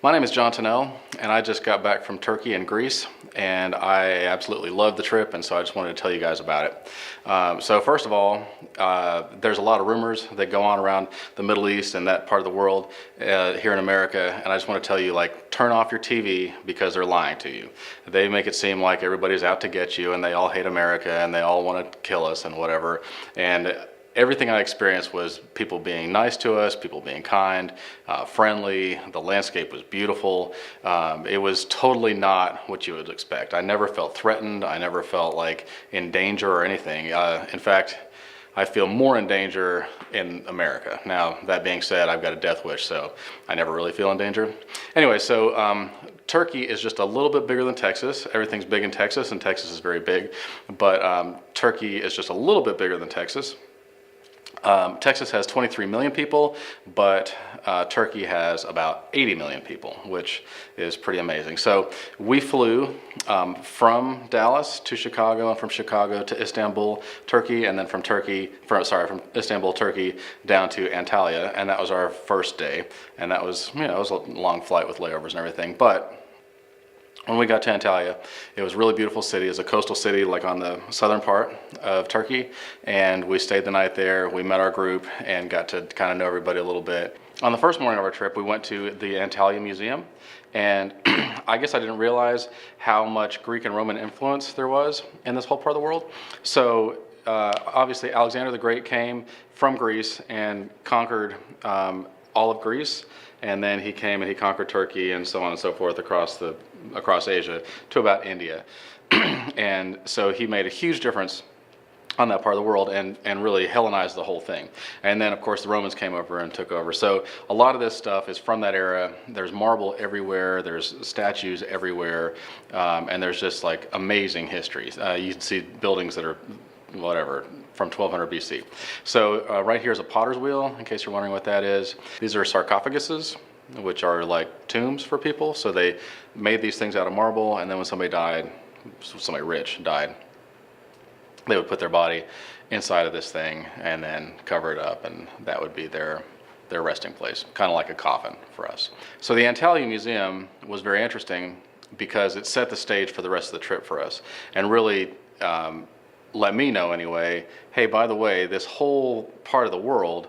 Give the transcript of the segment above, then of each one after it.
My name is John Tennell, and I just got back from Turkey and Greece, and I absolutely loved the trip, and so I just wanted to tell you guys about it. So first of all, there's a lot of rumors that go on around the Middle East and that part of the world here in America, and I just want to tell you, turn off your TV because they're lying to you. They make it seem like everybody's out to get you, and they all hate America, and they all want to kill us and whatever. And everything I experienced was people being nice to us, people being kind, friendly. The landscape was beautiful. It was totally not what you would expect. I never felt threatened. I never felt like in danger or anything. In fact, I feel more in danger in America. Now, that being said, I've got a death wish, so I never really feel in danger. Anyway, so Turkey is just a little bit bigger than Texas. Everything's big in Texas, and Texas is very big. But Turkey is just a little bit bigger than Texas. Texas has 23 million people, but Turkey has about 80 million people, which is pretty amazing. So we flew from Dallas to Chicago, and from Chicago to Istanbul, Turkey, and then from Istanbul, Turkey, down to Antalya, and that was our first day. And that was, it was a long flight with layovers and everything, but when we got to Antalya, it was a really beautiful city. It's a coastal city, on the southern part of Turkey, and we stayed the night there. We met our group and got to kind of know everybody a little bit. On the first morning of our trip, we went to the Antalya Museum, and I guess I didn't realize how much Greek and Roman influence there was in this whole part of the world. So obviously Alexander the Great came from Greece and conquered all of Greece, and then he came and he conquered Turkey and so on and so forth across Asia to about India. And so he made a huge difference on that part of the world and really Hellenized the whole thing. And then of course the Romans came over and took over. So a lot of this stuff is from that era. There's marble everywhere, there's statues everywhere, and there's just amazing history. You can see buildings that are from 1200 BC. So right here is a potter's wheel, in case you're wondering what that is. These are sarcophaguses, which are like tombs for people. So they made these things out of marble, and then when somebody rich died, they would put their body inside of this thing and then cover it up, and that would be their resting place, kind of like a coffin for us. So the Antalya Museum was very interesting because it set the stage for the rest of the trip for us, and really let me know anyway, hey, by the way, this whole part of the world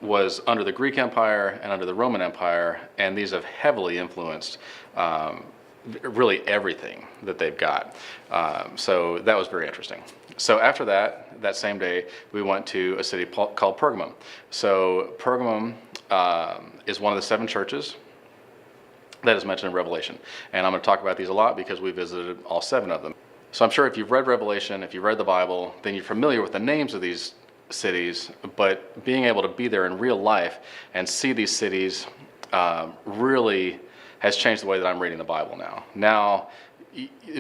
was under the Greek Empire and under the Roman Empire, and these have heavily influenced really everything that they've got. So that was very interesting. So after that same day, we went to a city called Pergamum. So Pergamum is one of the 7 churches that is mentioned in Revelation. And I'm going to talk about these a lot because we visited all 7 of them. So I'm sure if you've read Revelation, if you've read the Bible, then you're familiar with the names of these cities, but being able to be there in real life and see these cities really has changed the way that I'm reading the Bible now. Now,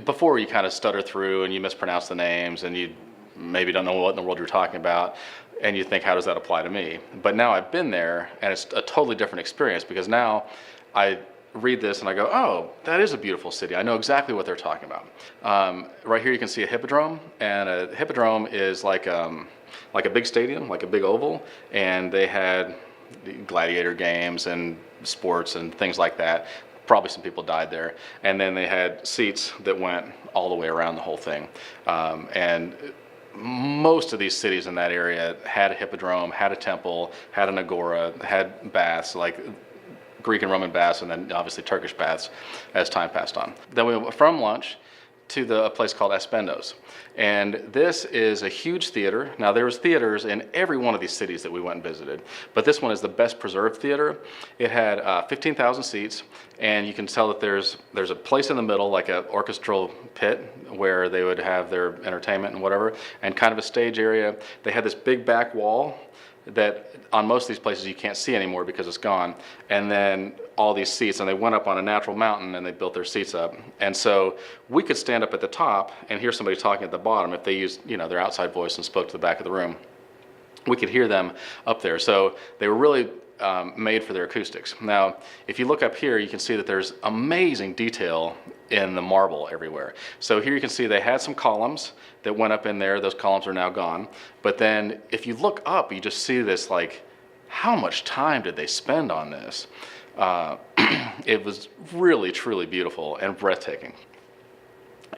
before you kind of stutter through and you mispronounce the names and you maybe don't know what in the world you're talking about, and you think, how does that apply to me? But now I've been there, and it's a totally different experience, because now I read this and I go, oh, that is a beautiful city. I know exactly what they're talking about. Right here you can see a hippodrome, and a hippodrome is like a big stadium, like a big oval, and they had gladiator games and sports and things like that. Probably some people died there. And then they had seats that went all the way around the whole thing. And most of these cities in that area had a hippodrome, had a temple, had an agora, had baths, like Greek and Roman baths, and then obviously Turkish baths as time passed on. Then we went from lunch to a place called Aspendos. And this is a huge theater. Now, there was theaters in every one of these cities that we went and visited, but this one is the best preserved theater. It had 15,000 seats, and you can tell that there's a place in the middle, like an orchestral pit, where they would have their entertainment and whatever, and kind of a stage area. They had this big back wall that on most of these places you can't see anymore because it's gone, and then all these seats, and they went up on a natural mountain and they built their seats up. And so we could stand up at the top and hear somebody talking at the bottom. If they used their outside voice and spoke to the back of the room, we could hear them up there. So they were really made for their acoustics. Now, if you look up here, you can see that there's amazing detail in the marble everywhere. So here you can see they had some columns that went up in there. Those columns are now gone. But then if you look up, you just see this, how much time did they spend on this? it was really, truly beautiful and breathtaking.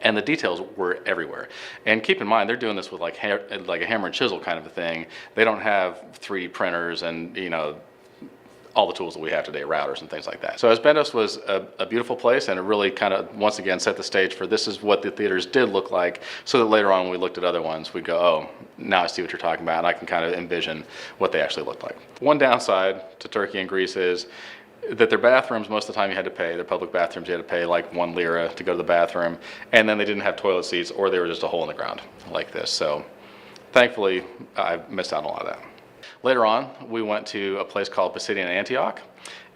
And the details were everywhere. And keep in mind, they're doing this with like a hammer and chisel kind of a thing. They don't have 3D printers and, all the tools that we have today, routers and things like that. So Aspendos was a beautiful place, and it really kind of, once again, set the stage for this is what the theaters did look like, so that later on when we looked at other ones, we'd go, oh, now I see what you're talking about, and I can kind of envision what they actually looked like. One downside to Turkey and Greece is that their bathrooms, most of the time you had to pay. Their public bathrooms, you had to pay like 1 lira to go to the bathroom, and then they didn't have toilet seats, or they were just a hole in the ground like this. So thankfully, I missed out on a lot of that. Later on, we went to a place called Psidian Antioch,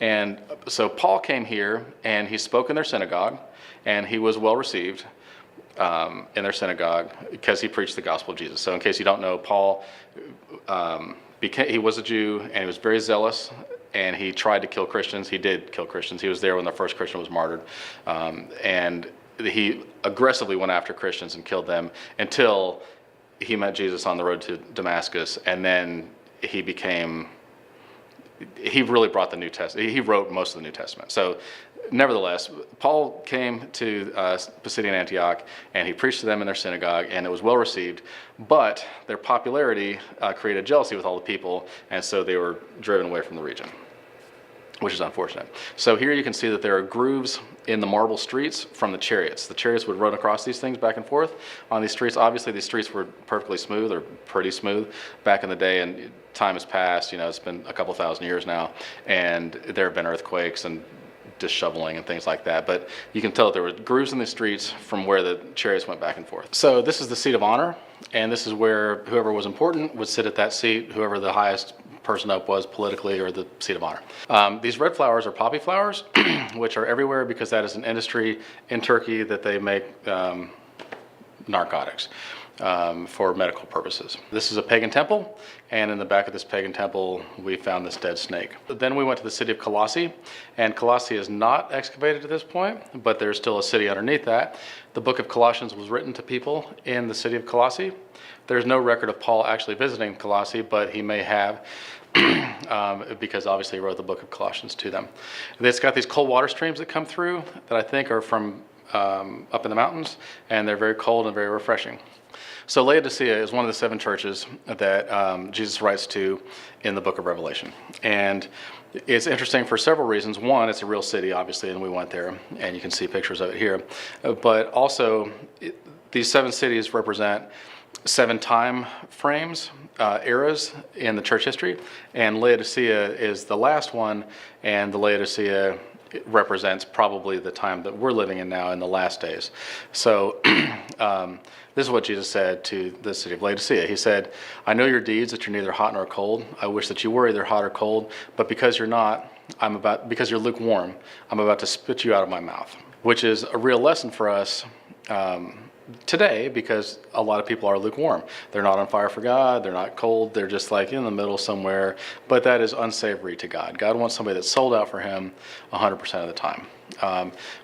and so Paul came here, and he spoke in their synagogue, and he was well received in their synagogue because he preached the gospel of Jesus. So in case you don't know, Paul, he was a Jew, and he was very zealous, and he tried to kill Christians. He did kill Christians. He was there when the first Christian was martyred, and he aggressively went after Christians and killed them until he met Jesus on the road to Damascus, and then he really brought the New Testament. He wrote most of the New Testament. So nevertheless, Paul came to Pisidian Antioch, and he preached to them in their synagogue, and it was well received, but their popularity created jealousy with all the people, and so they were driven away from the region, which is unfortunate. So here you can see that there are grooves in the marble streets from the chariots. The chariots would run across these things back and forth on these streets. Obviously, these streets were perfectly smooth, or pretty smooth back in the day, and time has passed. It's been a couple thousand years now, and there have been earthquakes and disheveling and things like that. But you can tell that there were grooves in the streets from where the chariots went back and forth. So this is the seat of honor, and this is where whoever was important would sit at that seat, whoever the highest person up was politically, or the seat of honor. These red flowers are poppy flowers, which are everywhere because that is an industry in Turkey that they make narcotics for medical purposes. This is a pagan temple, and in the back of this pagan temple we found this dead snake. Then we went to the city of Colossae, and Colossae is not excavated at this point, but there's still a city underneath that. The book of Colossians was written to people in the city of Colossae. There's no record of Paul actually visiting Colossae, but he may have, because obviously he wrote the book of Colossians to them. It's got these cold water streams that come through that I think are from up in the mountains, and they're very cold and very refreshing. So Laodicea is one of the 7 churches that Jesus writes to in the book of Revelation. And it's interesting for several reasons. One, it's a real city, obviously, and we went there, and you can see pictures of it here. But also, these 7 cities represent 7 time frames, eras in the church history, and Laodicea is the last one, and the Laodicea represents probably the time that we're living in now in the last days. So this is what Jesus said to the city of Laodicea. He said, I know your deeds, that you're neither hot nor cold. I wish that you were either hot or cold, but because you're not, because you're lukewarm, I'm about to spit you out of my mouth. Which is a real lesson for us today, because a lot of people are lukewarm. They're not on fire for God, they're not cold, they're just like in the middle somewhere, but that is unsavory to God. God wants somebody that's sold out for him 100% of the time.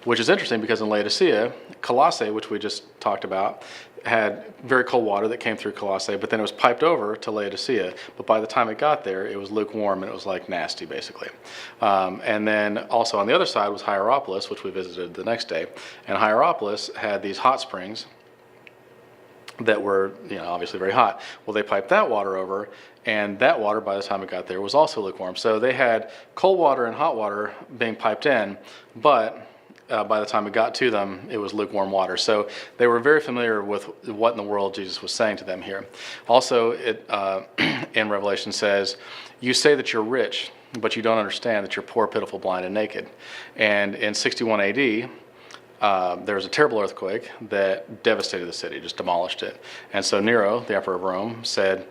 Which is interesting because in Laodicea, Colossae, which we just talked about, had very cold water that came through Colossae, but then it was piped over to Laodicea. But by the time it got there, it was lukewarm and it was like nasty, basically. And then also on the other side was Hierapolis, which we visited the next day. And Hierapolis had these hot springs that were, obviously very hot. Well, they piped that water over, and that water, by the time it got there, was also lukewarm. So they had cold water and hot water being piped in, but by the time it got to them, it was lukewarm water. So they were very familiar with what in the world Jesus was saying to them here. Also, it in Revelation says, you say that you're rich, but you don't understand that you're poor, pitiful, blind, and naked. And in 61 AD, there was a terrible earthquake that devastated the city, just demolished it. And so Nero, the emperor of Rome, said,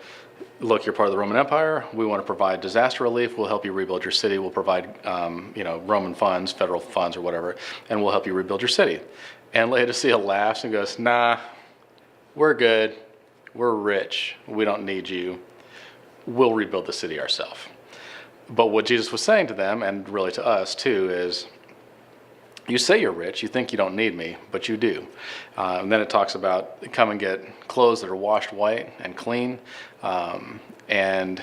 look, you're part of the Roman Empire. We want to provide disaster relief. We'll help you rebuild your city. We'll provide, Roman funds, federal funds or whatever, and we'll help you rebuild your city. And Laodicea laughs and goes, nah, we're good. We're rich. We don't need you. We'll rebuild the city ourselves. But what Jesus was saying to them, and really to us too, is, You say you're rich, you think you don't need me, but you do. And then it talks about come and get clothes that are washed white and clean, and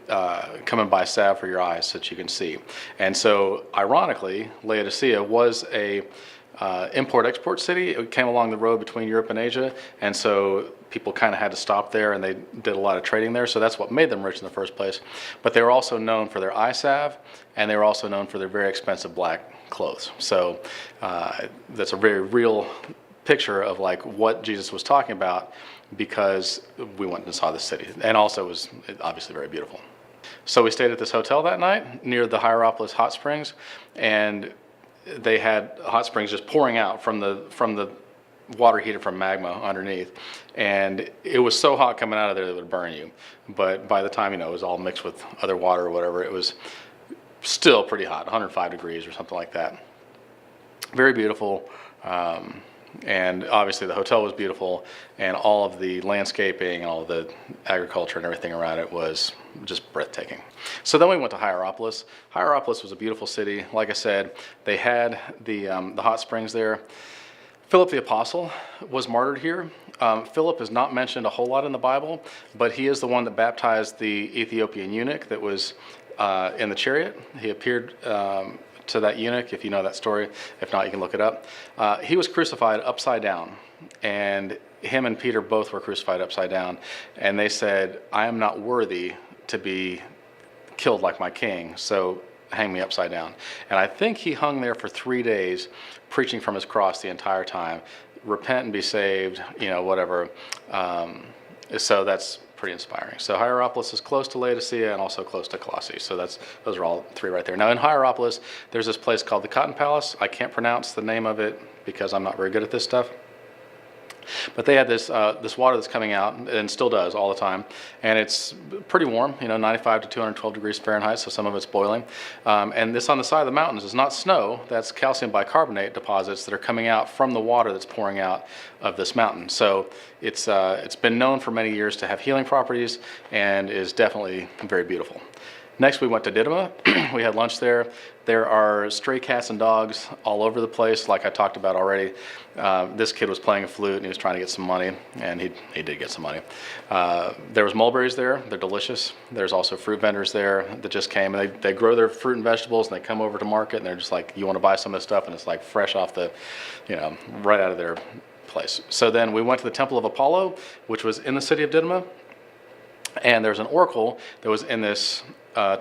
come and buy salve for your eyes so that you can see. And so, ironically, Laodicea was a import-export city. It came along the road between Europe and Asia, and so people kind of had to stop there, and they did a lot of trading there, so that's what made them rich in the first place. But they were also known for their eye salve, and they were also known for their very expensive black clothes. So that's a very real picture of like what Jesus was talking about, because we went and saw the city, and also it was obviously very beautiful. So we stayed at this hotel that night near the Hierapolis hot springs, and they had hot springs just pouring out from the water heated from magma underneath, and it was so hot coming out of there that it would burn you. But by the time, it was all mixed with other water or whatever, it was still pretty hot, 105 degrees or something like that. Very beautiful, and obviously the hotel was beautiful, and all of the landscaping and all of the agriculture and everything around it was just breathtaking. So then we went to Hierapolis. Hierapolis was a beautiful city. Like I said, they had the hot springs there. Philip the Apostle was martyred here. Philip is not mentioned a whole lot in the Bible, but he is the one that baptized the Ethiopian eunuch that was in the chariot. He appeared to that eunuch, if you know that story. If not, you can look it up. He was crucified upside down, and him and Peter both were crucified upside down, and they said, I am not worthy to be killed like my king, so hang me upside down. And I think he hung there for 3 days preaching from his cross the entire time. Repent and be saved, whatever. So that's pretty inspiring. So Hierapolis is close to Laodicea and also close to Colossae. So those are all three right there. Now in Hierapolis, there's this place called the Cotton Palace. I can't pronounce the name of it because I'm not very good at this stuff. But they had this water that's coming out, and still does all the time, and it's pretty warm, 95 to 212 degrees Fahrenheit, so some of it's boiling. And this on the side of the mountains is not snow, that's calcium bicarbonate deposits that are coming out from the water that's pouring out of this mountain. So it's been known for many years to have healing properties and is definitely very beautiful. Next, we went to Didyma. We had lunch there. There are stray cats and dogs all over the place, like I talked about already. This kid was playing a flute, and he was trying to get some money, and he did get some money. There was mulberries there. They're delicious. There's also fruit vendors there that just came. And they grow their fruit and vegetables, and they come over to market, and they're just like, you want to buy some of this stuff, and it's like fresh off the, right out of their place. So then we went to the Temple of Apollo, which was in the city of Didyma. And there's an oracle that was in this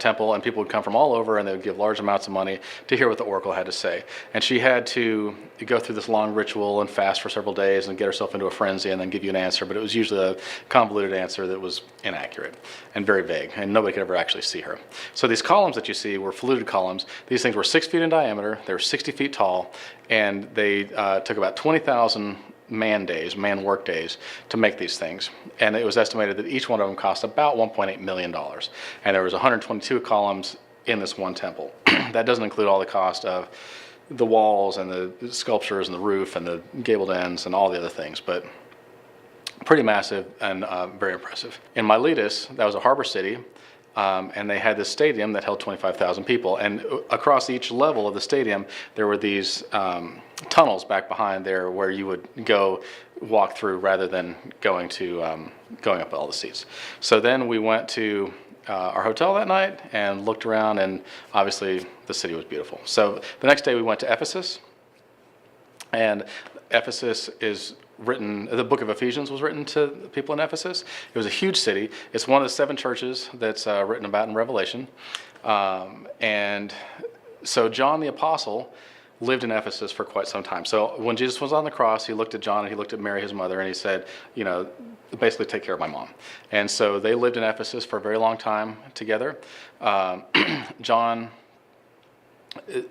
temple, and people would come from all over, and they would give large amounts of money to hear what the oracle had to say. And she had to go through this long ritual and fast for several days and get herself into a frenzy and then give you an answer, but it was usually a convoluted answer that was inaccurate and very vague, and nobody could ever actually see her. So these columns that you see were fluted columns. These things were 6 feet in diameter, they were 60 feet tall, and they took about 20,000 man work days to make these things, and it was estimated that each one of them cost about $1.8 million, and there was 122 columns in this one temple. That doesn't include all the cost of the walls and the sculptures and the roof and the gabled ends and all the other things, but pretty massive and very impressive. In Miletus, that was a harbor city, and they had this stadium that held 25,000 people, and across each level of the stadium there were these tunnels back behind there where you would go walk through rather than going up all the seats. So then we went to our hotel that night and looked around, and obviously the city was beautiful. So the next day we went to Ephesus, and Ephesus is written, the book of Ephesians was written to people in Ephesus. It was a huge city. It's one of the 7 churches that's written about in Revelation. And so John the Apostle lived in Ephesus for quite some time. So when Jesus was on the cross, he looked at John and he looked at Mary, his mother, and he said, basically take care of my mom. And so they lived in Ephesus for a very long time together. John,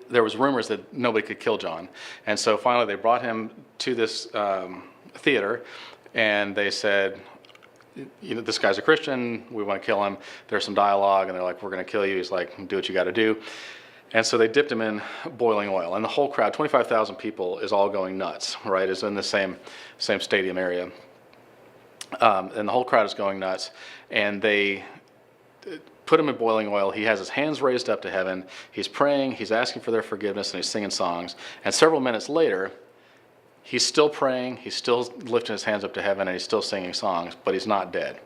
there was rumors that nobody could kill John. And so finally they brought him to this theater, and they said, this guy's a Christian, we want to kill him. There's some dialogue, and they're like, we're going to kill you. He's like, do what you got to do. And so they dipped him in boiling oil, and the whole crowd, 25,000 people, is all going nuts, right? It's in the same stadium area. And the whole crowd is going nuts, and they put him in boiling oil. He has his hands raised up to heaven. He's praying. He's asking for their forgiveness, and he's singing songs. And several minutes later, he's still praying. He's still lifting his hands up to heaven, and he's still singing songs, but he's not dead.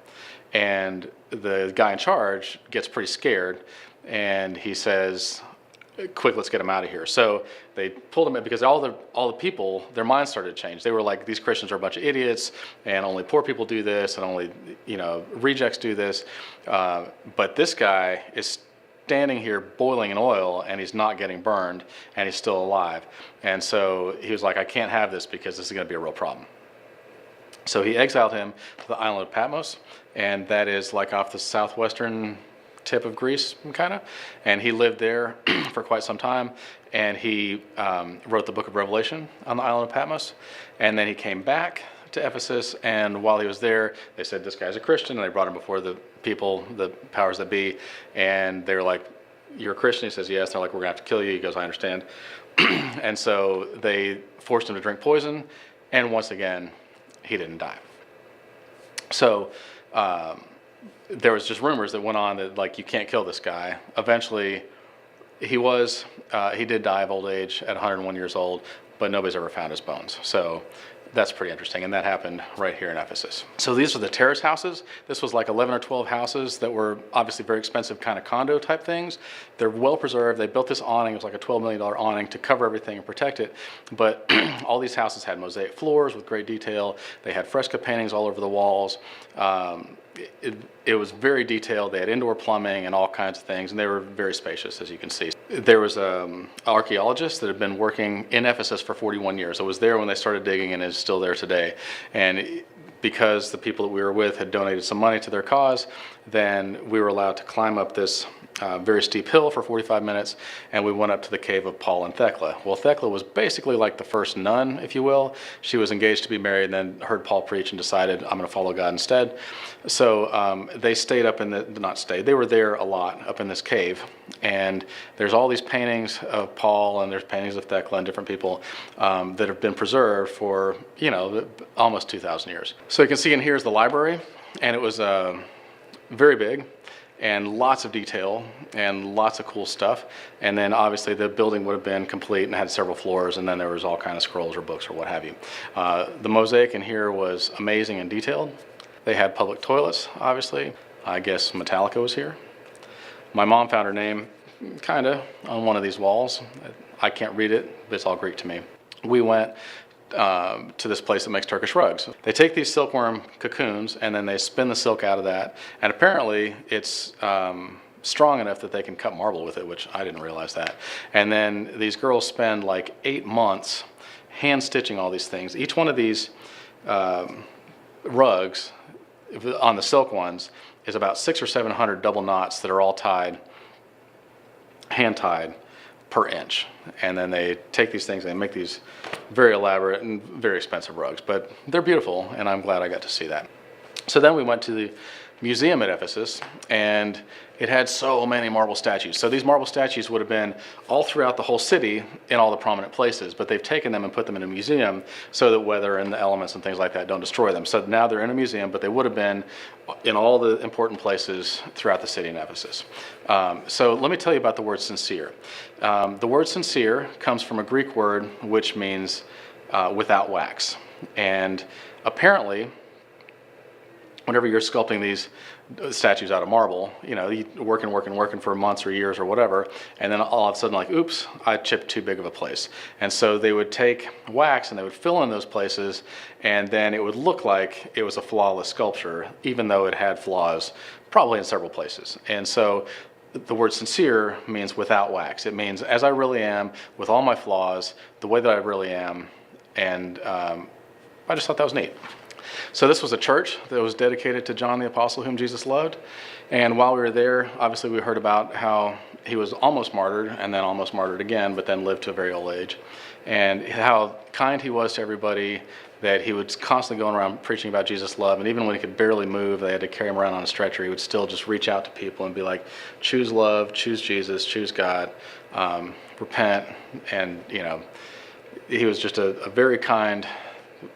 And the guy in charge gets pretty scared, and he says, quick, let's get him out of here. So they pulled him in because all the people, their minds started to change. They were like, these Christians are a bunch of idiots, and only poor people do this, and only rejects do this. But this guy is standing here boiling in oil, and he's not getting burned, and he's still alive. And so he was like, I can't have this because this is going to be a real problem. So he exiled him to the island of Patmos, and that is like off the southwestern tip of Greece, kind of. And he lived there for quite some time, and he wrote the book of Revelation on the island of Patmos. And then he came back to Ephesus, and while he was there, they said, this guy's a Christian, and they brought him before the people, the powers that be, and they were like, you're a Christian? He says, yes. They're like, we're going to have to kill you. He goes, I understand. And so they forced him to drink poison, and once again, he didn't die. So there was just rumors that went on that, like, you can't kill this guy. Eventually, he did die of old age at 101 years old, but nobody's ever found his bones. So that's pretty interesting, and that happened right here in Ephesus. So these are the terrace houses. This was like 11 or 12 houses that were obviously very expensive kind of condo type things. They're well preserved. They built this awning. It was like a $12 million awning to cover everything and protect it. But all these houses had mosaic floors with great detail. They had fresco paintings all over the walls. It was very detailed. They had indoor plumbing and all kinds of things, and they were very spacious, as you can see. There was an archaeologist that had been working in Ephesus for 41 years. It was there when they started digging and is still there today. And because the people that we were with had donated some money to their cause, then we were allowed to climb up this very steep hill for 45 minutes, and we went up to the cave of Paul and Thecla. Well, Thecla was basically like the first nun, if you will. She was engaged to be married and then heard Paul preach and decided, I'm going to follow God instead. So they stayed up in they were there a lot up in this cave, and there's all these paintings of Paul, and there's paintings of Thecla and different people that have been preserved for, almost 2,000 years. So you can see in here is the library, and it was very big, and lots of detail and lots of cool stuff. And then obviously the building would have been complete and had several floors, and then there was all kind of scrolls or books or what have you. The mosaic in here was amazing and detailed. They had public toilets, obviously. I guess Metallica was here. My mom found her name kind of on one of these walls. I can't read it, but it's all Greek to me. We went to this place that makes Turkish rugs. They take these silkworm cocoons and then they spin the silk out of that, and apparently it's strong enough that they can cut marble with it, which I didn't realize that. And then these girls spend like 8 months hand stitching all these things. Each one of these rugs on the silk ones is about 600 or 700 double knots that are all tied, hand tied, per inch. And then they take these things and they make these very elaborate and very expensive rugs, but they're beautiful, and I'm glad I got to see that. So then we went to the museum at Ephesus, and it had so many marble statues. So these marble statues would have been all throughout the whole city in all the prominent places, but they've taken them and put them in a museum so that weather and the elements and things like that don't destroy them. So now they're in a museum, but they would have been in all the important places throughout the city in Ephesus. So let me tell you about the word sincere. The word sincere comes from a Greek word which means without wax. And apparently, whenever you're sculpting these statues out of marble, you working for months or years or whatever, and then all of a sudden, like, oops, I chipped too big of a place. And so they would take wax and they would fill in those places, and then it would look like it was a flawless sculpture, even though it had flaws, probably in several places. And so the word sincere means without wax. It means as I really am, with all my flaws, the way that I really am, and I just thought that was neat. So this was a church that was dedicated to John the Apostle, whom Jesus loved. And while we were there, obviously we heard about how he was almost martyred and then almost martyred again, but then lived to a very old age. And how kind he was to everybody, that he was constantly going around preaching about Jesus' love. And even when he could barely move, they had to carry him around on a stretcher, he would still just reach out to people and be like, choose love, choose Jesus, choose God, repent. And, he was just a very kind,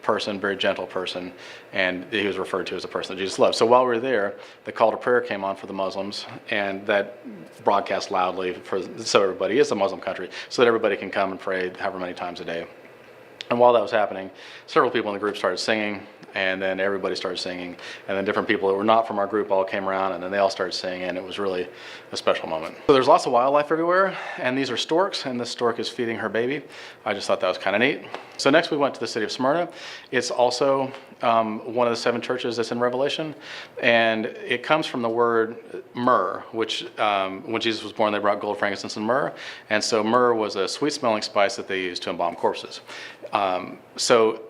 person, very gentle person, and he was referred to as a person that Jesus loved. So while we were there, the call to prayer came on for the Muslims, and that broadcast loudly so everybody, it's a Muslim country, so that everybody can come and pray however many times a day. And while that was happening, several people in the group started singing, and then everybody started singing, and then different people that were not from our group all came around, and then they all started singing, and it was really a special moment. So there's lots of wildlife everywhere, and these are storks, and this stork is feeding her baby. I just thought that was kind of neat. So next we went to the city of Smyrna. It's also one of the 7 churches that's in Revelation, and it comes from the word myrrh, which when Jesus was born, they brought gold, frankincense, and myrrh, and so myrrh was a sweet-smelling spice that they used to embalm corpses. So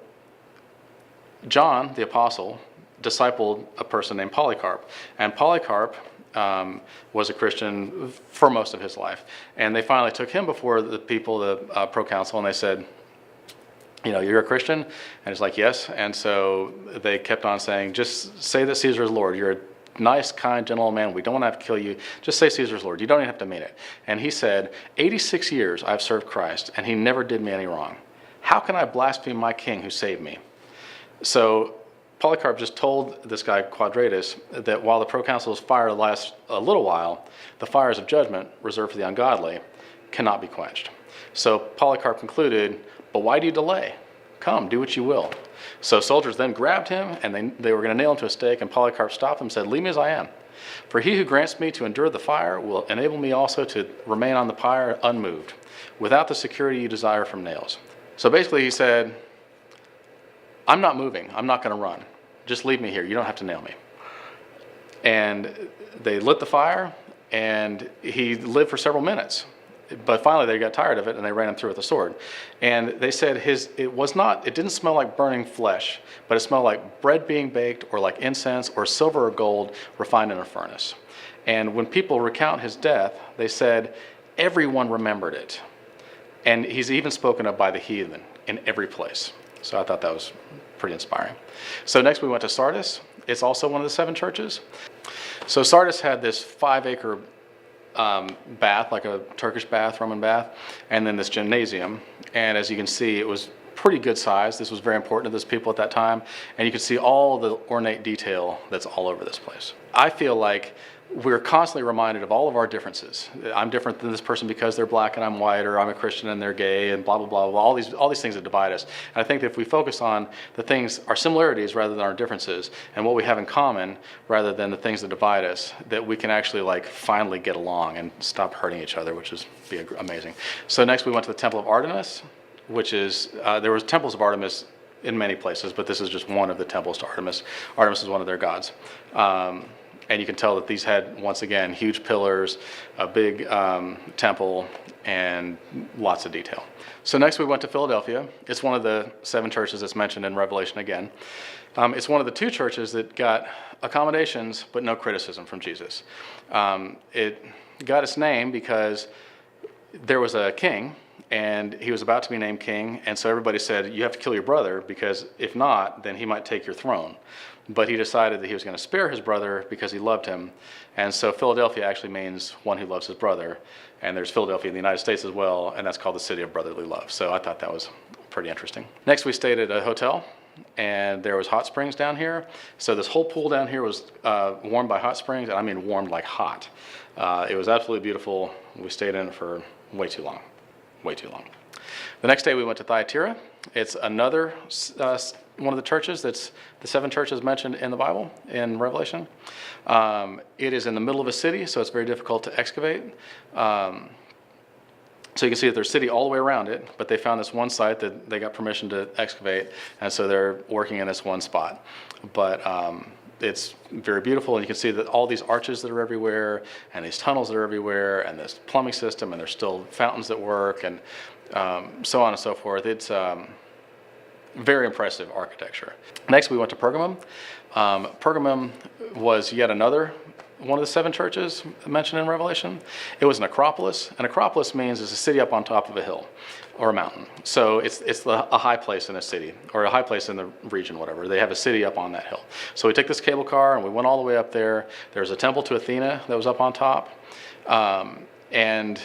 John, the apostle, discipled a person named Polycarp, and Polycarp was a Christian for most of his life, and they finally took him before the people, the proconsul, and they said, you know, you're a Christian? And he's like, yes. And so they kept on saying, just say that Caesar is Lord. You're a nice, kind, gentle man. We don't want to have to kill you. Just say Caesar's Lord. You don't even have to mean it. And he said, 86 years I've served Christ, and he never did me any wrong. How can I blaspheme my king who saved me? So Polycarp just told this guy Quadratus that while the proconsul's fire lasts a little while, the fires of judgment reserved for the ungodly cannot be quenched. So Polycarp concluded, but why do you delay? Come, do what you will. So soldiers then grabbed him, and they were going to nail him to a stake, and Polycarp stopped them and said, leave me as I am. For he who grants me to endure the fire will enable me also to remain on the pyre unmoved, without the security you desire from nails. So basically he said, I'm not moving. I'm not going to run. Just leave me here. You don't have to nail me. And they lit the fire, and he lived for several minutes. But finally they got tired of it, and they ran him through with a sword. And they said it didn't smell like burning flesh, but it smelled like bread being baked, or like incense, or silver or gold refined in a furnace. And when people recount his death, they said everyone remembered it. And he's even spoken of by the heathen in every place. So I thought that was pretty inspiring. So next we went to Sardis. It's also one of the 7 churches. So Sardis had this 5-acre bath, like a Turkish bath, Roman bath, and then this gymnasium. And as you can see, it was pretty good size. This was very important to those people at that time. And you can see all the ornate detail that's all over this place. I feel like we're constantly reminded of all of our differences. I'm different than this person because they're black and I'm white, or I'm a Christian and they're gay, and blah, blah, blah, blah, all these things that divide us. And I think that if we focus on the things, our similarities rather than our differences, and what we have in common rather than the things that divide us, that we can actually finally get along and stop hurting each other, which is amazing. So next we went to the Temple of Artemis, which is, there was temples of Artemis in many places, but this is just one of the temples to Artemis. Artemis is one of their gods. And you can tell that these had, once again, huge pillars, a big temple, and lots of detail. So next we went to Philadelphia. It's one of the 7 churches that's mentioned in Revelation again. It's one of the 2 churches that got accommodations but no criticism from Jesus. It got its name because there was a king, and he was about to be named king, and so everybody said, you have to kill your brother, because if not, then he might take your throne. But he decided that he was going to spare his brother because he loved him. And so Philadelphia actually means one who loves his brother. And there's Philadelphia in the United States as well, and that's called the city of brotherly love. So I thought that was pretty interesting. Next we stayed at a hotel, and there was hot springs down here. So this whole pool down here was warmed by hot springs, and I mean warmed like hot. It was absolutely beautiful. We stayed in it for way too long. The next day we went to Thyatira. It's another one of the churches that's the 7 churches mentioned in the Bible, in Revelation. It is in the middle of a city, so it's very difficult to excavate. So you can see that there's a city all the way around it, but they found this one site that they got permission to excavate, and so they're working in this one spot. But it's very beautiful, and you can see that all these arches that are everywhere, and these tunnels that are everywhere, and this plumbing system, and there's still fountains that work, and so on and so forth. It's very impressive architecture. Next, we went to Pergamum. Pergamum was yet another one of the 7 churches mentioned in Revelation. It was an acropolis. An acropolis means it's a city up on top of a hill or a mountain. So it's a high place in a city, or a high place in the region, whatever. They have a city up on that hill. So we took this cable car and we went all the way up there. There's a temple to Athena that was up on top. And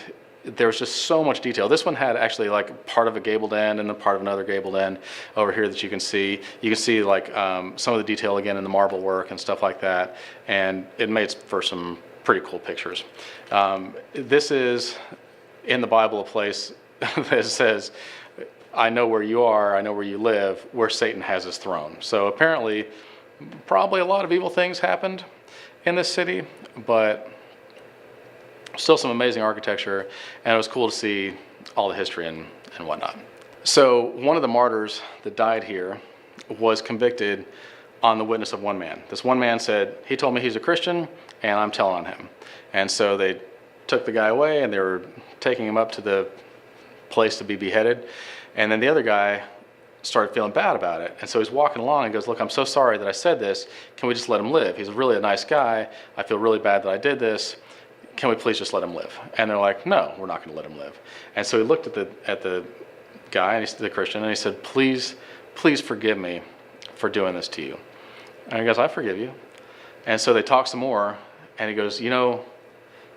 there was just so much detail. This one had actually like part of a gabled end and then part of another gabled end over here that you can see. You can see like some of the detail again in the marble work and stuff like that. And it made for some pretty cool pictures. This is in the Bible a place that says, I know where you are, I know where you live, where Satan has his throne. So apparently, probably a lot of evil things happened in this city, but still some amazing architecture, and it was cool to see all the history and whatnot. So one of the martyrs that died here was convicted on the witness of one man. This one man said, he told me he's a Christian, and I'm telling on him. And so they took the guy away, and they were taking him up to the place to be beheaded. And then the other guy started feeling bad about it. And so he's walking along and goes, look, I'm so sorry that I said this. Can we just let him live? He's really a nice guy. I feel really bad that I did this. Can we please just let him live? And they're like, no, we're not going to let him live. And so he looked at the guy, and the Christian, and he said, please forgive me for doing this to you. And he goes, I forgive you. And so they talked some more, and he goes, you know,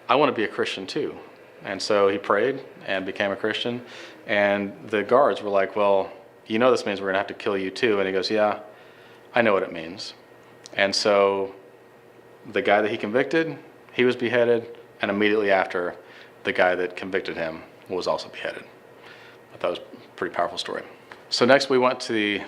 I want to be a Christian too. And so he prayed and became a Christian. And the guards were like, well, you know this means we're going to have to kill you too. And he goes, yeah, I know what it means. And so the guy that he convicted, he was beheaded. And immediately after, the guy that convicted him was also beheaded. I thought it was a pretty powerful story. So next we went to the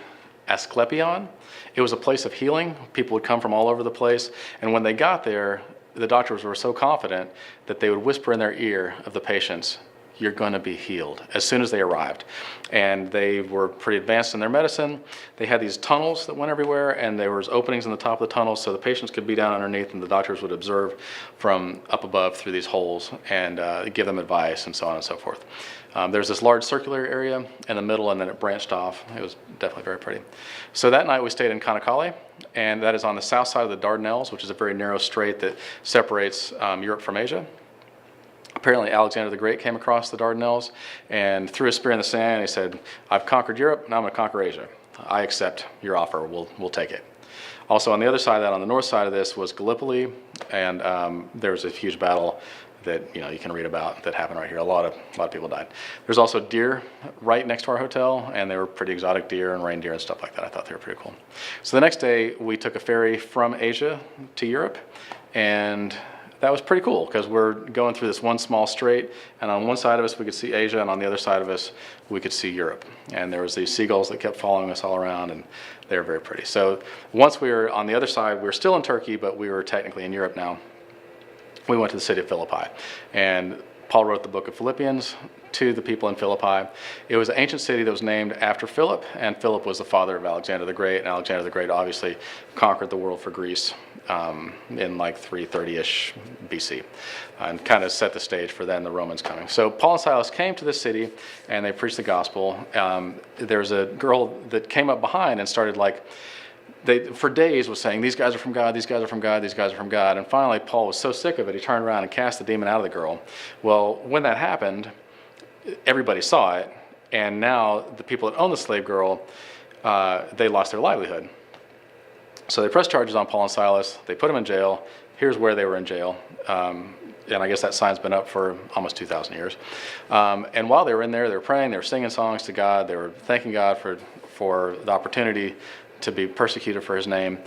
Asklepion. It was a place of healing. People would come from all over the place. And when they got there, the doctors were so confident that they would whisper in their ear of the patients, you're going to be healed, as soon as they arrived. And they were pretty advanced in their medicine. They had these tunnels that went everywhere, and there was openings in the top of the tunnels so the patients could be down underneath, and the doctors would observe from up above through these holes and give them advice and so on and so forth. There's this large circular area in the middle, and then it branched off. It was definitely very pretty. So that night we stayed in Cannakale, and that is on the south side of the Dardanelles, which is a very narrow strait that separates Europe from Asia. Apparently Alexander the Great came across the Dardanelles and threw a spear in the sand. And he said, I've conquered Europe, now I'm going to conquer Asia. I accept your offer, we'll take it. Also on the other side of that, on the north side of this, was Phillipi, and there was a huge battle that you can read about that happened right here. A lot of people died. There's also deer right next to our hotel, and they were pretty exotic deer and reindeer and stuff like that. I thought they were pretty cool. So the next day we took a ferry from Asia to Europe, and that was pretty cool because we're going through this one small strait, and on one side of us we could see Asia, and on the other side of us we could see Europe. And there was these seagulls that kept following us all around, and they were very pretty. So once we were on the other side, we were still in Turkey, but we were technically in Europe now. We went to the city of Phillipi, and Paul wrote the book of Philippians to the people in Phillipi. It was an ancient city that was named after Philip, and Philip was the father of Alexander the Great, and Alexander the Great obviously conquered the world for Greece in like 330-ish BC, and kind of set the stage for then the Romans coming. So Paul and Silas came to this city, and they preached the gospel. There was a girl that came up behind and started for days was saying, these guys are from God, these guys are from God, these guys are from God. And finally, Paul was so sick of it, he turned around and cast the demon out of the girl. Well, when that happened, everybody saw it, and now the people that owned the slave girl, they lost their livelihood. So they pressed charges on Paul and Silas. They put them in jail. Here's where they were in jail. And I guess that sign's been up for almost 2,000 years. And while they were in there, they were praying, they were singing songs to God, they were thanking God for the opportunity to be persecuted for his name.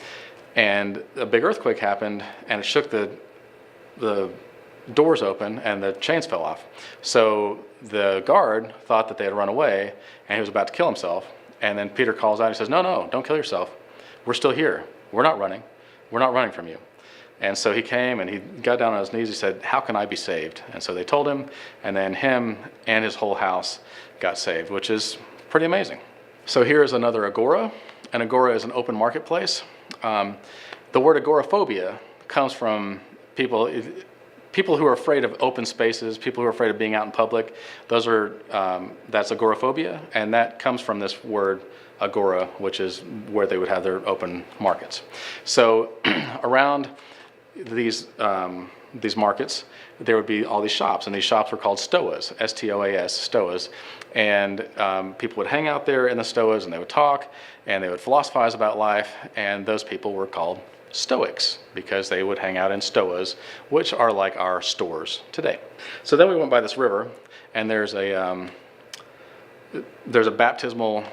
And a big earthquake happened, and it shook the doors open, and the chains fell off. So the guard thought that they had run away, and he was about to kill himself. And then Peter calls out, he says, no, don't kill yourself. We're still here. We're not running. We're not running from you. And so he came, and he got down on his knees. He said, how can I be saved? And so they told him, and then him and his whole house got saved, which is pretty amazing. So here's another agora. An agora is an open marketplace. The word agoraphobia comes from people who are afraid of open spaces, people who are afraid of being out in public. That's agoraphobia, and that comes from this word agora, which is where they would have their open markets. So around these markets, there would be all these shops, and these shops were called stoas, S-T-O-A-S, stoas. And people would hang out there in the stoas, and they would talk, and they would philosophize about life, and those people were called Stoics because they would hang out in stoas, which are like our stores today. So then we went by this river, and there's a baptismal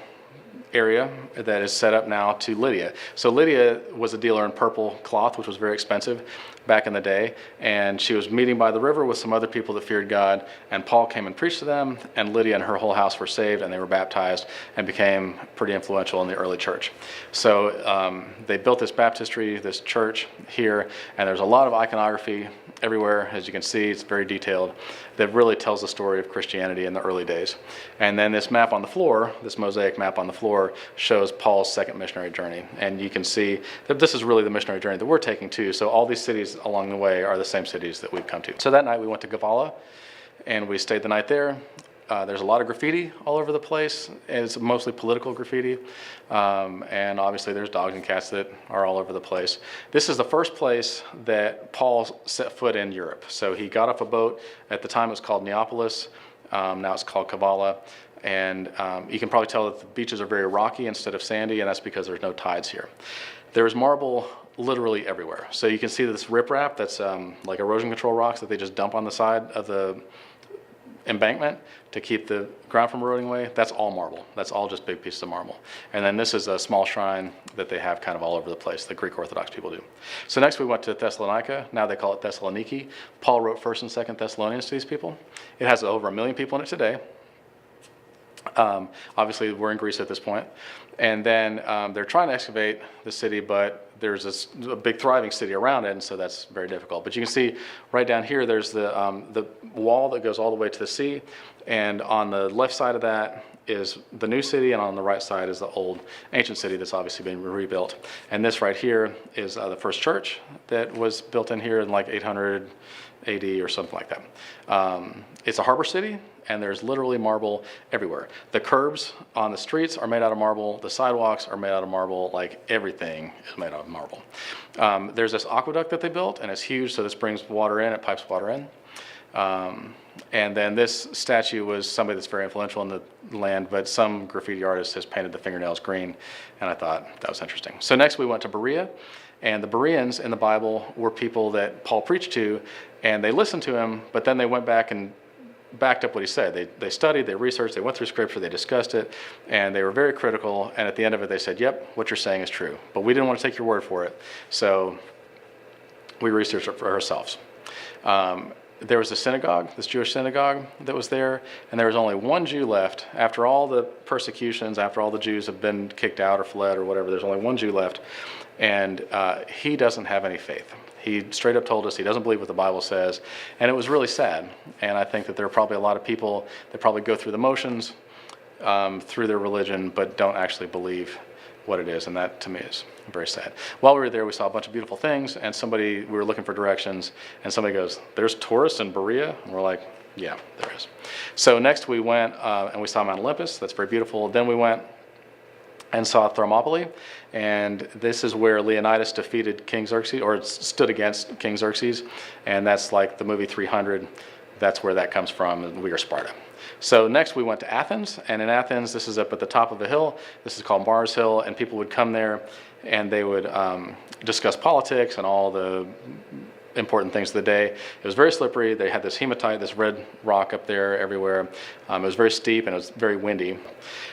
area that is set up now to Lydia. So Lydia was a dealer in purple cloth, which was very expensive back in the day, and she was meeting by the river with some other people that feared God, and Paul came and preached to them, and Lydia and her whole house were saved, and they were baptized and became pretty influential in the early church. So they built this baptistry, this church here, and there's a lot of iconography everywhere. As you can see, it's very detailed, that really tells the story of Christianity in the early days. And then this map on the floor, this mosaic map on the floor, shows Paul's second missionary journey. And you can see that this is really the missionary journey that we're taking too. So all these cities along the way are the same cities that we've come to. So that night we went to Kavala, and we stayed the night there. There's a lot of graffiti all over the place. It's mostly political graffiti. And obviously there's dogs and cats that are all over the place. This is the first place that Paul set foot in Europe. So he got off a boat. At the time it was called Neapolis. Now it's called Kavala. And you can probably tell that the beaches are very rocky instead of sandy, and that's because there's no tides here. There's marble literally everywhere. So you can see this riprap that's like erosion control rocks that they just dump on the side of the embankment to keep the ground from eroding away. That's all marble. That's all just big pieces of marble. And then this is a small shrine that they have kind of all over the place, the Greek Orthodox people do. So next we went to Thessalonica. Now they call it Thessaloniki. Paul wrote 1st and 2nd Thessalonians to these people. It has over 1 million people in it today. Obviously we're in Greece at this point. And then they're trying to excavate the city, but there's a big thriving city around it, and so that's very difficult. But you can see right down here, there's the wall that goes all the way to the sea, and on the left side of that is the new city, and on the right side is the old ancient city that's obviously been rebuilt. And this right here is the first church that was built in here in like 800 AD or something like that. It's a harbor city, and there's literally marble everywhere. The curbs on the streets are made out of marble. The sidewalks are made out of marble. Like everything is made out of marble. There's this aqueduct that they built, and it's huge, so this brings water in, it pipes water in. And then this statue was somebody that's very influential in the land, but some graffiti artist has painted the fingernails green, and I thought that was interesting. So next we went to Berea, and the Bereans in the Bible were people that Paul preached to, and they listened to him, but then they went back and backed up what he said. They studied, they researched, they went through scripture, they discussed it, and they were very critical, and at the end of it they said, yep, what you're saying is true, but we didn't want to take your word for it, so we researched it for ourselves. There was a synagogue, this Jewish synagogue that was there, and there was only one Jew left. After all the persecutions, after all the Jews have been kicked out or fled or whatever, there's only one Jew left, and he doesn't have any faith. He straight up told us he doesn't believe what the Bible says, and it was really sad. And I think that there are probably a lot of people that probably go through the motions through their religion, but don't actually believe what it is, and that to me is very sad. While we were there, we saw a bunch of beautiful things, and we were looking for directions, and somebody goes, there's tourists in Berea? And we're like, yeah, there is. So next we went and we saw Mount Olympus. That's very beautiful. Then we went and saw Thermopylae, and this is where Leonidas defeated King Xerxes, or stood against King Xerxes, and that's like the movie 300. That's where that comes from, and we are Sparta. So next we went to Athens, and in Athens, this is up at the top of a hill. This is called Mars Hill, and people would come there, and they would discuss politics and all the important things of the day. It was very slippery. They had this hematite, this red rock up there everywhere. It was very steep, and it was very windy.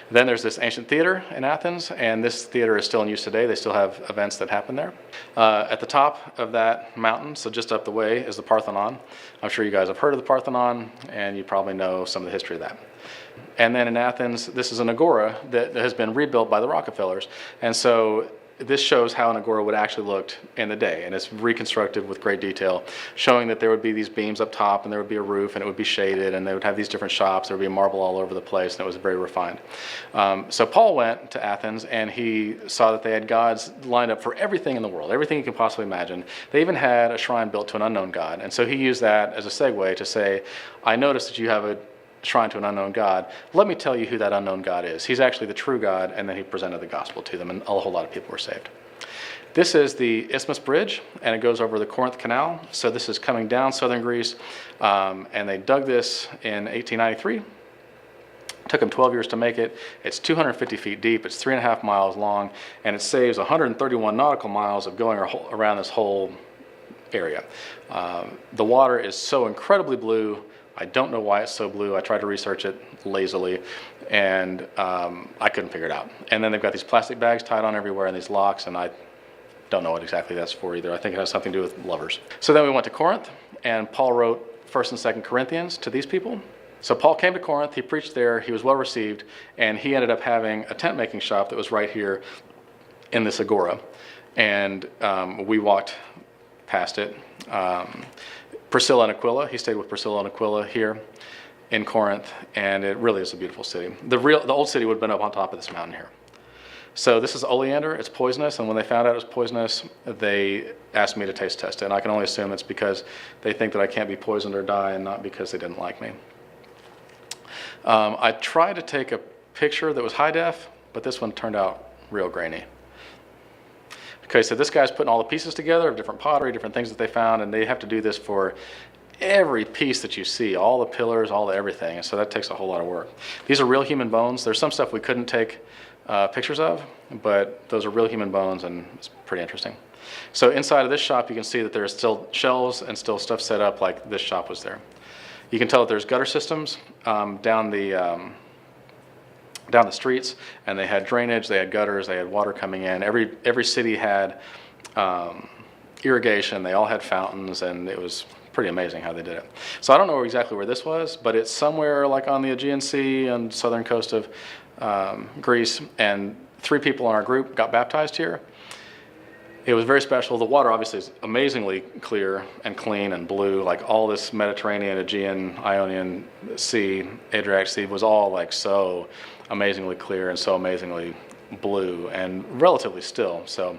Then there's this ancient theater in Athens, and this theater is still in use today. They still have events that happen there. At the top of that mountain, so just up the way, is the Parthenon. I'm sure you guys have heard of the Parthenon, and you probably know some of the history of that. And then in Athens, this is an agora that has been rebuilt by the Rockefellers. And so this shows how an agora would actually look in the day, and it's reconstructed with great detail, showing that there would be these beams up top, and there would be a roof, and it would be shaded, and they would have these different shops. There would be marble all over the place, and it was very refined. So Paul went to Athens, and he saw that they had gods lined up for everything in the world, everything you can possibly imagine. They even had a shrine built to an unknown god, and so he used that as a segue to say, I noticed that you have a shrine to an unknown God. Let me tell you who that unknown God is. He's actually the true God, and then he presented the gospel to them, and a whole lot of people were saved. This is the Isthmos Bridge, and it goes over the Corinth Canal. So this is coming down southern Greece, and they dug this in 1893. It took them 12 years to make it. It's 250 feet deep. It's 3.5 miles long, and it saves 131 nautical miles of going around this whole area. The water is so incredibly blue, I don't know why it's so blue. I tried to research it lazily, and I couldn't figure it out. And then they've got these plastic bags tied on everywhere and these locks, and I don't know what exactly that's for either. I think it has something to do with lovers. So then we went to Corinth, and Paul wrote 1st and 2nd Corinthians to these people. So Paul came to Corinth, he preached there, he was well received, and he ended up having a tent making shop that was right here in this agora. And we walked past it. Priscilla and Aquila, he stayed with Priscilla and Aquila here in Corinth, and it really is a beautiful city. The old city would have been up on top of this mountain here. So this is oleander, it's poisonous, and when they found out it was poisonous, they asked me to taste test it, and I can only assume it's because they think that I can't be poisoned or die, and not because they didn't like me. I tried to take a picture that was high def, but this one turned out real grainy. Okay, so this guy's putting all the pieces together of different pottery, different things that they found, and they have to do this for every piece that you see, all the pillars, all the everything, and so that takes a whole lot of work. These are real human bones. There's some stuff we couldn't take pictures of, but those are real human bones, and it's pretty interesting. So inside of this shop, you can see that there's still shelves and still stuff set up like this shop was there. You can tell that there's gutter systems down the streets, and they had drainage, they had gutters, they had water coming in. Every city had irrigation, they all had fountains, and it was pretty amazing how they did it. So I don't know exactly where this was, but it's somewhere like on the Aegean Sea and southern coast of Greece, and 3 people in our group got baptized here. It was very special. The water obviously is amazingly clear and clean and blue, like all this Mediterranean, Aegean, Ionian Sea, Adriatic Sea was all like so amazingly clear and so amazingly blue and relatively still. So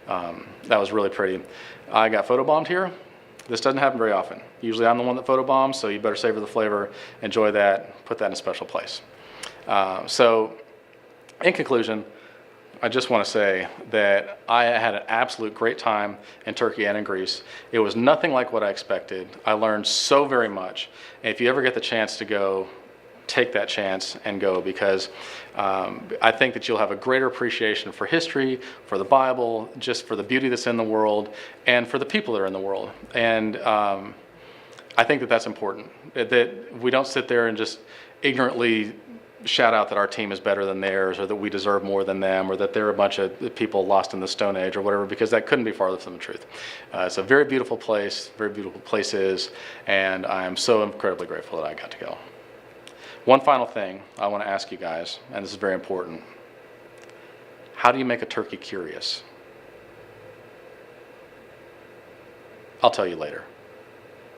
that was really pretty. I got photobombed here. This doesn't happen very often. Usually I'm the one that photobombs, so you better savor the flavor, enjoy that, put that in a special place. So in conclusion, I just want to say that I had an absolute great time in Turkey and in Greece. It was nothing like what I expected. I learned so very much. And if you ever get the chance to go, take that chance and go, because I think that you'll have a greater appreciation for history, for the Bible, just for the beauty that's in the world, and for the people that are in the world. And I think that that's important, that we don't sit there and just ignorantly shout out that our team is better than theirs, or that we deserve more than them, or that they're a bunch of people lost in the Stone Age or whatever, because that couldn't be farther from the truth. It's a very beautiful place, very beautiful places, and I'm so incredibly grateful that I got to go. One final thing I want to ask you guys, and this is very important. How do you make a turkey curious? I'll tell you later.